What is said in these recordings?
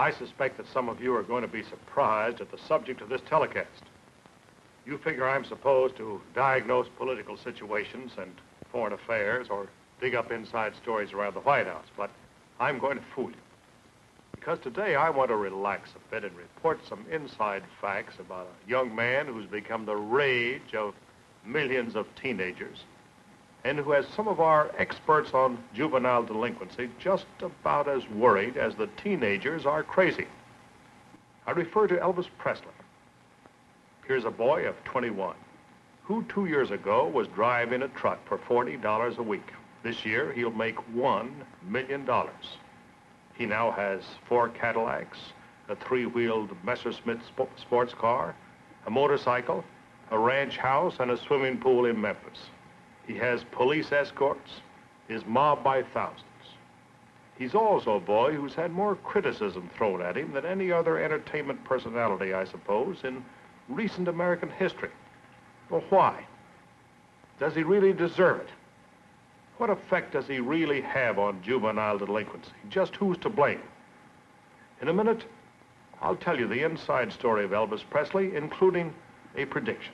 I suspect that some of you are going to be surprised at the subject of this telecast. You figure I'm supposed to diagnose political situations and foreign affairs or dig up inside stories around the White House, but I'm going to fool you. Because today I want to relax a bit and report some inside facts about a young man who's become the rage of millions of teenagers and who has some of our experts on juvenile delinquency just about as worried as the teenagers are crazy. I refer to Elvis Presley. Here's a boy of 21 who 2 years ago was driving a truck for $40 a week. This year, he'll make $1 million. He now has 4 Cadillacs, a 3-wheeled Messerschmitt sports car, a motorcycle, a ranch house, and a swimming pool in Memphis. He has police escorts, is mobbed by thousands. He's also a boy who's had more criticism thrown at him than any other entertainment personality, I suppose, in recent American history. Well, why? Does he really deserve it? What effect does he really have on juvenile delinquency? Just who's to blame? In a minute, I'll tell you the inside story of Elvis Presley, including a prediction.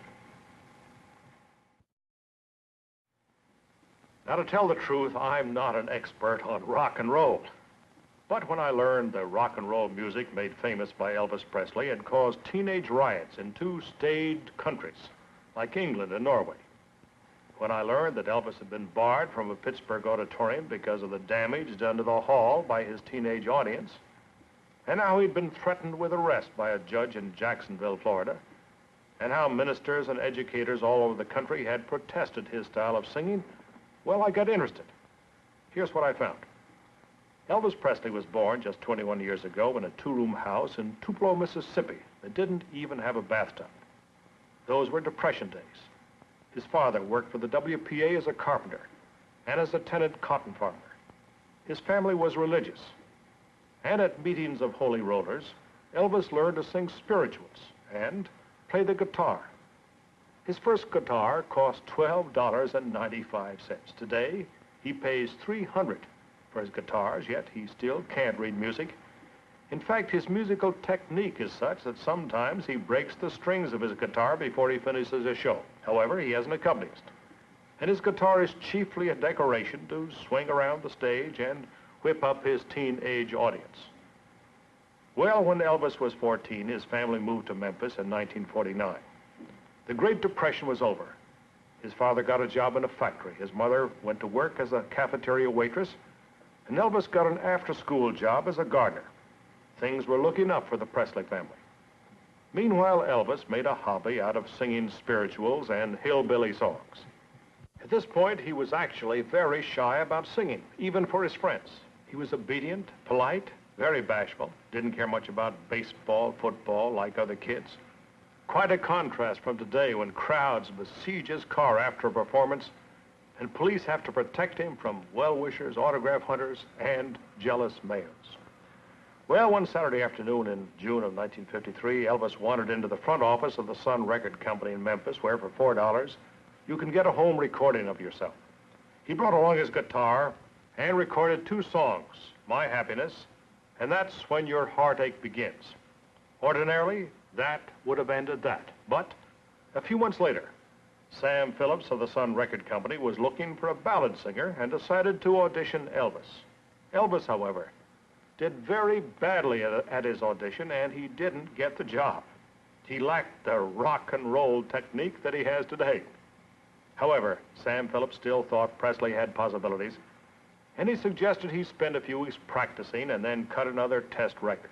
Now, to tell the truth, I'm not an expert on rock and roll. But when I learned the rock and roll music made famous by Elvis Presley had caused teenage riots in 2 staid countries, like England and Norway, when I learned that Elvis had been barred from a Pittsburgh auditorium because of the damage done to the hall by his teenage audience, and how he'd been threatened with arrest by a judge in Jacksonville, Florida, and how ministers and educators all over the country had protested his style of singing, well, I got interested. Here's what I found. Elvis Presley was born just 21 years ago in a 2-room house in Tupelo, Mississippi that didn't even have a bathtub. Those were Depression days. His father worked for the WPA as a carpenter and as a tenant cotton farmer. His family was religious. And at meetings of holy rollers, Elvis learned to sing spirituals and play the guitar. His first guitar cost $12.95. Today, he pays $300 for his guitars, yet he still can't read music. In fact, his musical technique is such that sometimes he breaks the strings of his guitar before he finishes a show. However, he has an accompanist. And his guitar is chiefly a decoration to swing around the stage and whip up his teenage audience. Well, when Elvis was 14, his family moved to Memphis in 1949. The Great Depression was over. His father got a job in a factory. His mother went to work as a cafeteria waitress, and Elvis got an after-school job as a gardener. Things were looking up for the Presley family. Meanwhile, Elvis made a hobby out of singing spirituals and hillbilly songs. At this point, he was actually very shy about singing, even for his friends. He was obedient, polite, very bashful, didn't care much about baseball, football, like other kids. Quite a contrast from today when crowds besiege his car after a performance and police have to protect him from well-wishers, autograph hunters, and jealous males. Well, one Saturday afternoon in June of 1953, Elvis wandered into the front office of the Sun Record Company in Memphis, where for $4, you can get a home recording of yourself. He brought along his guitar and recorded 2 songs, My Happiness, and That's When Your Heartache Begins. Ordinarily, that would have ended that. But a few months later, Sam Phillips of the Sun Record Company was looking for a ballad singer and decided to audition Elvis. Elvis, however, did very badly at his audition, and he didn't get the job. He lacked the rock and roll technique that he has today. However, Sam Phillips still thought Presley had possibilities, and he suggested he spend a few weeks practicing and then cut another test record.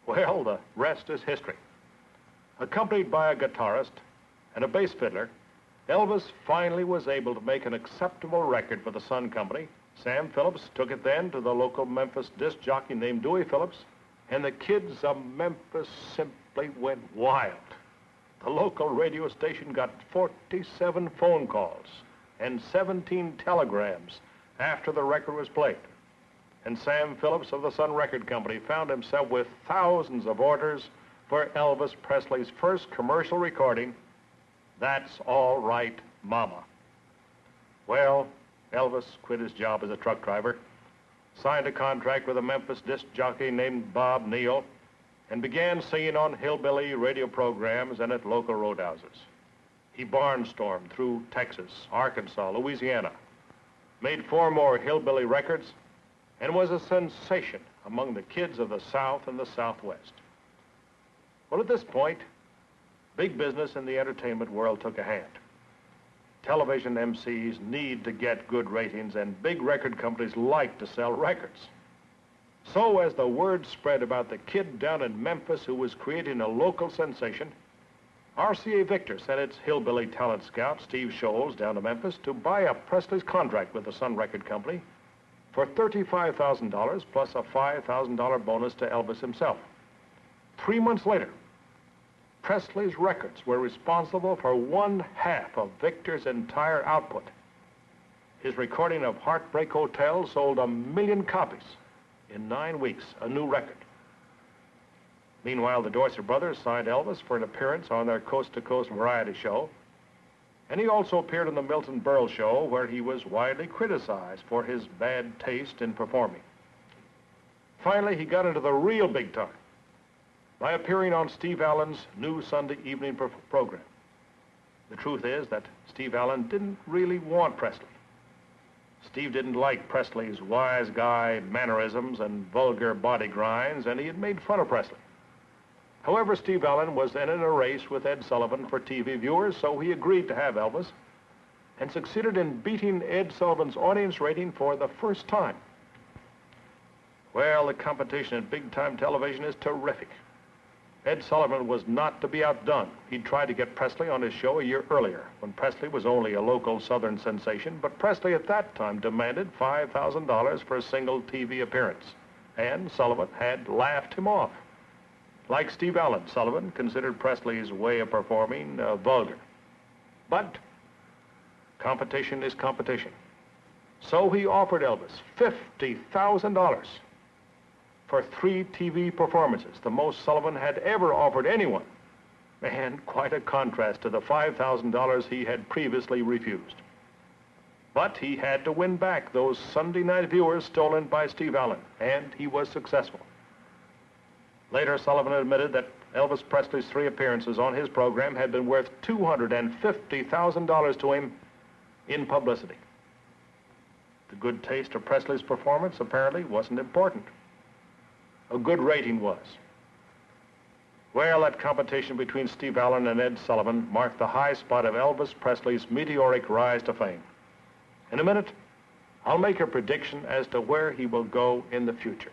Well, the rest is history. Accompanied by a guitarist and a bass fiddler, Elvis finally was able to make an acceptable record for the Sun Company. Sam Phillips took it then to the local Memphis disc jockey named Dewey Phillips, and the kids of Memphis simply went wild. The local radio station got 47 phone calls and 17 telegrams after the record was played. And Sam Phillips of the Sun Record Company found himself with thousands of orders for Elvis Presley's first commercial recording, That's All Right, Mama. Well, Elvis quit his job as a truck driver, signed a contract with a Memphis disc jockey named Bob Neal, and began singing on hillbilly radio programs and at local roadhouses. He barnstormed through Texas, Arkansas, Louisiana, made 4 more hillbilly records, and was a sensation among the kids of the South and the Southwest. Well, at this point, big business in the entertainment world took a hand. Television MCs need to get good ratings, and big record companies like to sell records. So as the word spread about the kid down in Memphis who was creating a local sensation, RCA Victor sent its hillbilly talent scout, Steve Scholes, down to Memphis to buy up Presley's contract with the Sun Record Company for $35,000 plus a $5,000 bonus to Elvis himself. 3 months later, Presley's records were responsible for 1/2 of Victor's entire output. His recording of Heartbreak Hotel sold 1 million copies in 9 weeks, a new record. Meanwhile, the Dorsey brothers signed Elvis for an appearance on their coast-to-coast variety show, and he also appeared on the Milton Berle show, where he was widely criticized for his bad taste in performing. Finally, he got into the real big time by appearing on Steve Allen's new Sunday evening program. The truth is that Steve Allen didn't really want Presley. Steve didn't like Presley's wise guy mannerisms and vulgar body grinds, and he had made fun of Presley. However, Steve Allen was then in a race with Ed Sullivan for TV viewers, so he agreed to have Elvis and succeeded in beating Ed Sullivan's audience rating for the first time. Well, the competition at big-time television is terrific. Ed Sullivan was not to be outdone. He'd tried to get Presley on his show a year earlier, when Presley was only a local Southern sensation, but Presley at that time demanded $5,000 for a single TV appearance, and Sullivan had laughed him off. Like Steve Allen, Sullivan considered Presley's way of performing vulgar. But competition is competition. So he offered Elvis $50,000 for 3 TV performances, the most Sullivan had ever offered anyone, and quite a contrast to the $5,000 he had previously refused. But he had to win back those Sunday night viewers stolen by Steve Allen, and he was successful. Later, Sullivan admitted that Elvis Presley's 3 appearances on his program had been worth $250,000 to him in publicity. The good taste of Presley's performance apparently wasn't important. A good rating was. Well, that competition between Steve Allen and Ed Sullivan marked the high spot of Elvis Presley's meteoric rise to fame. In a minute, I'll make a prediction as to where he will go in the future.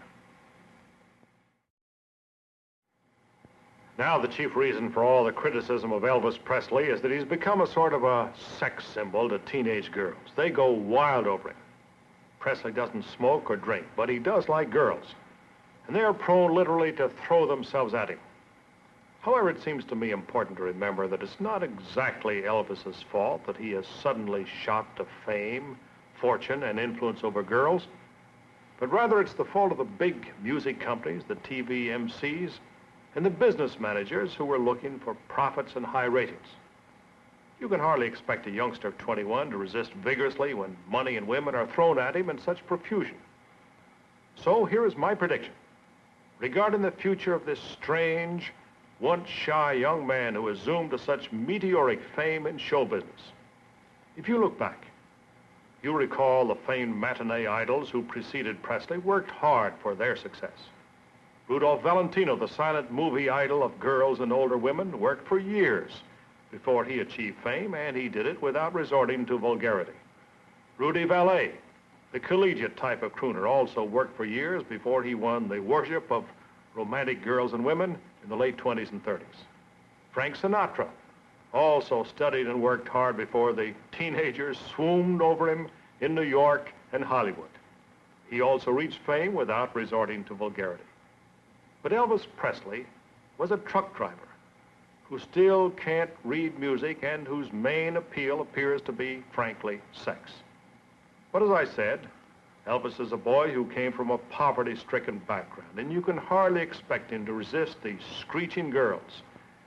Now, the chief reason for all the criticism of Elvis Presley is that he's become a sort of a sex symbol to teenage girls. They go wild over him. Presley doesn't smoke or drink, but he does like girls, and they are prone literally to throw themselves at him. However, it seems to me important to remember that it's not exactly Elvis's fault that he has suddenly shot to fame, fortune, and influence over girls, but rather it's the fault of the big music companies, the TV MCs, and the business managers who were looking for profits and high ratings. You can hardly expect a youngster of 21 to resist vigorously when money and women are thrown at him in such profusion. So here is my prediction regarding the future of this strange, once shy young man who has zoomed to such meteoric fame in show business. If you look back, you recall the famed matinee idols who preceded Presley worked hard for their success. Rudolph Valentino, the silent movie idol of girls and older women, worked for years before he achieved fame, and he did it without resorting to vulgarity. Rudy Vallee, the collegiate type of crooner, also worked for years before he won the worship of romantic girls and women in the late 20s and 30s. Frank Sinatra also studied and worked hard before the teenagers swooned over him in New York and Hollywood. He also reached fame without resorting to vulgarity. But Elvis Presley was a truck driver who still can't read music and whose main appeal appears to be, frankly, sex. But as I said, Elvis is a boy who came from a poverty-stricken background, and you can hardly expect him to resist the screeching girls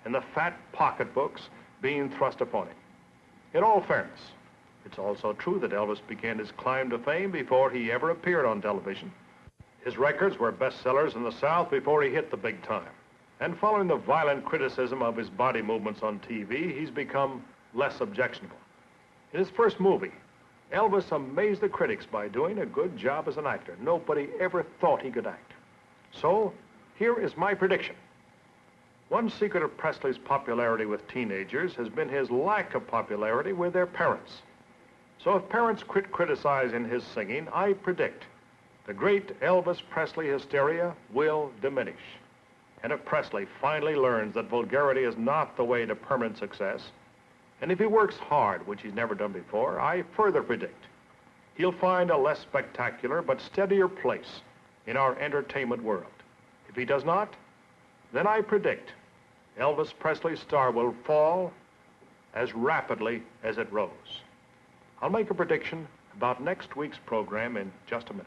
and the fat pocketbooks being thrust upon him. In all fairness, it's also true that Elvis began his climb to fame before he ever appeared on television, His records were bestsellers in the South before he hit the big time. And following the violent criticism of his body movements on TV, he's become less objectionable. In his first movie, Elvis amazed the critics by doing a good job as an actor. Nobody ever thought he could act. So, here is my prediction. One secret of Presley's popularity with teenagers has been his lack of popularity with their parents. So if parents quit criticizing his singing, I predict the great Elvis Presley hysteria will diminish. And if Presley finally learns that vulgarity is not the way to permanent success, and if he works hard, which he's never done before, I further predict he'll find a less spectacular but steadier place in our entertainment world. If he does not, then I predict Elvis Presley's star will fall as rapidly as it rose. I'll make a prediction about next week's program in just a minute.